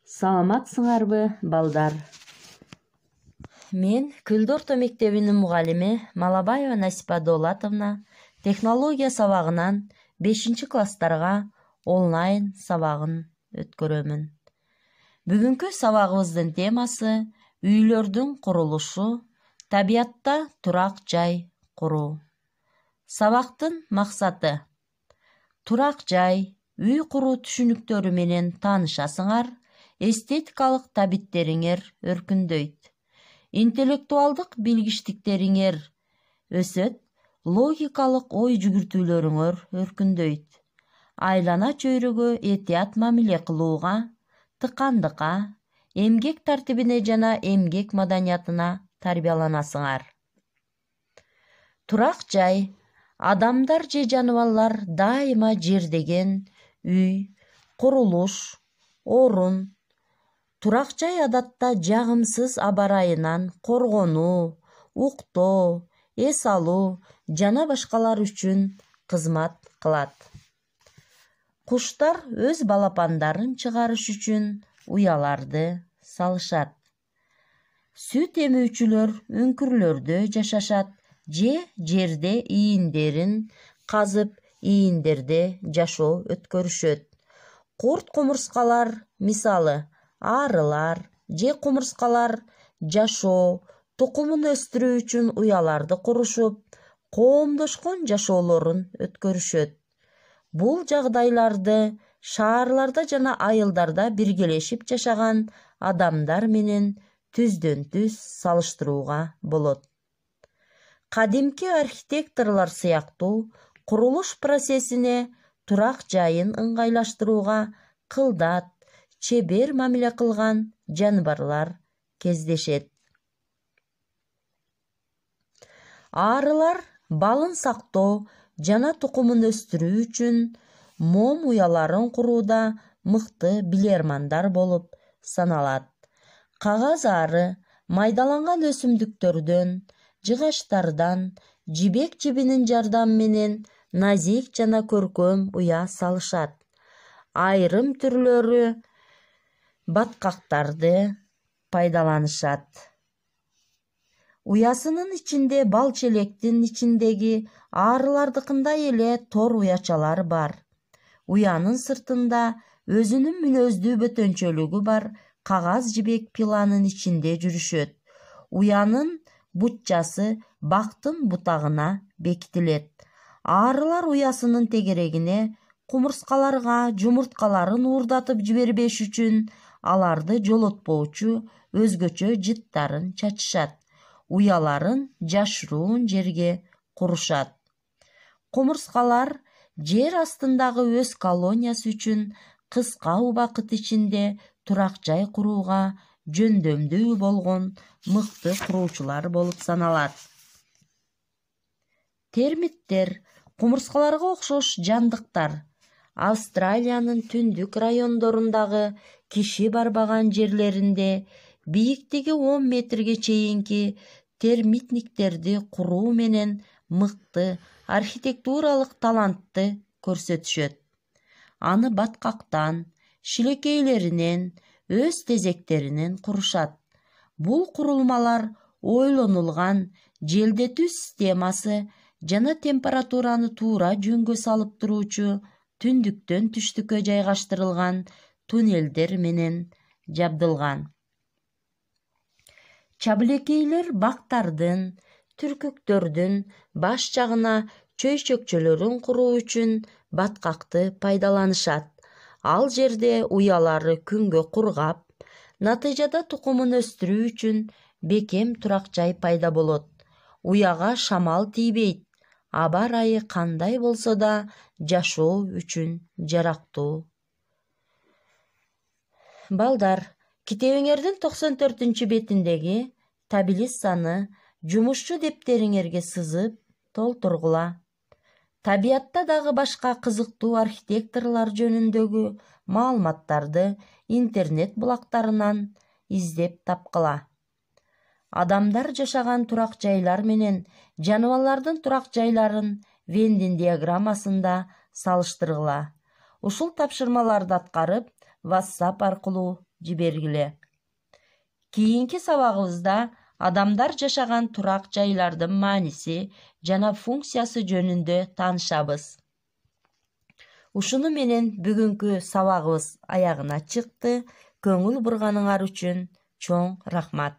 Саламатсыңарбы, балдар? Мен Күлдү орто мектебинин мугалими Малабаева Насипа Доолатовна технология сабагынан 5-класстарга онлайн сабагын өткөрөмүн. Бүгүнкү сабагыбыздын темасы үйлөрдүн курулушу, табиятта турак жай куруу. Сабактын максаты: турак жай, үй куруу түшүнүктөрү менен таанышасыңар, эстетикалык табиттериңер өркүндөйт, интеллектуалдык билгичтиктериңер өсөт, логикалык ой жүгүртүүлөрүңөр өркүндөйт, айлана чөйрөгө этият мамиле кылууга, тыкандыкка, эмгек тартибине жана эмгек маданиятына тарбияланасыңар. Турак жай: адамдар же жаныбарлар дайыма жердеген үй, курулуш, орун. Турак жай адатта жагымсыз аба ырайынан коргонуу, уктоо, эс алуу жана башкалар үчүн кызмат кылат. Куштар өз балапандарын чыгарыш үчүн уяларды салышат. Сүт эмүүчүлөр үңкүрлөрдө жашашат же жерде ийиндерин казып, ийиндерде жашоо өткөрүшөт. Курт кумурскалар, мисалы арылар же кумурскалар жашоо, тукумун өстүрүү үчүн уяларды курушуп, коомдошкон жашоолорун өткөрүшөт. Бул жагдайларды шаарларда жана айылдарда биргелешип жашаган адамдар менен түздөн-түз салыштырууга болот. Кадимки архитекторлор сыяктуу курулуш процессине турак жайын ыңгайлаштырууга кылдат, чебер мамиле кылган жаныбарлар кездешет. Арылар балын сактоо жана тукумун өстүрүү үчүн мом уяларын курууда мыкты билермандар болуп саналат. Кагаз ары майдаланган өсүмдүктөрдөн, жыгачтардан, жибек жибинин жардамы менен назик жана көркөм уя салышат. Айрым түрлөрү баткактарды пайдаланышат. Уясынын ичинде балчелектин ичиндеги арылардыкындай эле тор уячалар бар. Уянын сыртында өзүнүн мүнөздүү бөтөнчөлүгү бар кагаз жибек пиланын ичинде жүрүшөт. Уянын бутчасы бактын бутагына бекитилет. Арылар уясынын тегерегине кумурскаларга жумурткаларын уурдатып жибербеш үчүн аларды жолотпоочу өзгөчө жыттарын чачышат. Уяларын жашыруун жерге курушат. Кумурскалар жер астындагы өз колониясы үчүн кыска убакыт ичинде турак жай курууга жөндөмдүү болгон мыкты куруучулар болуп саналат. Термиттер кумурскаларга окшош жандыктар. Австралиянын түндүк райондорундагы киши барбаган жерлеринде бийиктиги 10 метрге чейинки термитниктерди куруу менен мыкты архитектуралык талантты көрсөтүшөт. Аны баткактан, шилекейлеринен, өз тезектеринен курушат. Бул курулмалар ойлонулган желдетүү системасы жана температураны туура жөнгө салып туруучу түндүктөн түштүккө жайгаштырылган туннелдер менен жабдылган. Чабылекейлер бактардын, түркүктөрдүн баш жагына чөйчөкчөлөрүн куруу үчүн баткакты пайдаланышат. Ал жерде уялары күнгө кургап, натыйжада тукумун өстүрүү үчүн бекем турак жай пайда болот. Уяга шамал тийбейт, аба ырайы кандай болсо да жашоо үчүн жарактуу. Балдар, китебиңердин 94-бетиндеги таблицаны жумушчу дептериңерге сызып толтургула. Табиятта дагы башка кызыктуу архитекторлор жөнүндөгү маалыматтарды интернет булактарынан издеп тапкыла. Адамдар жашаган турак жайлар менен жаныбарлардын турак жайларын Вендин диаграммасында салыштыргыла. Ушул тапшырмаларды аткарып WhatsApp аркылуу жибергиле. Кийинки сабагыбызда адамдар жашаган турак жайлардын мааниси жана функциясы жөнүндө таанышабыз. Ушуну менен бүгүнкү сабагыбыз аягына чыкты. Көңүл бурганыңар үчүн чоң рахмат.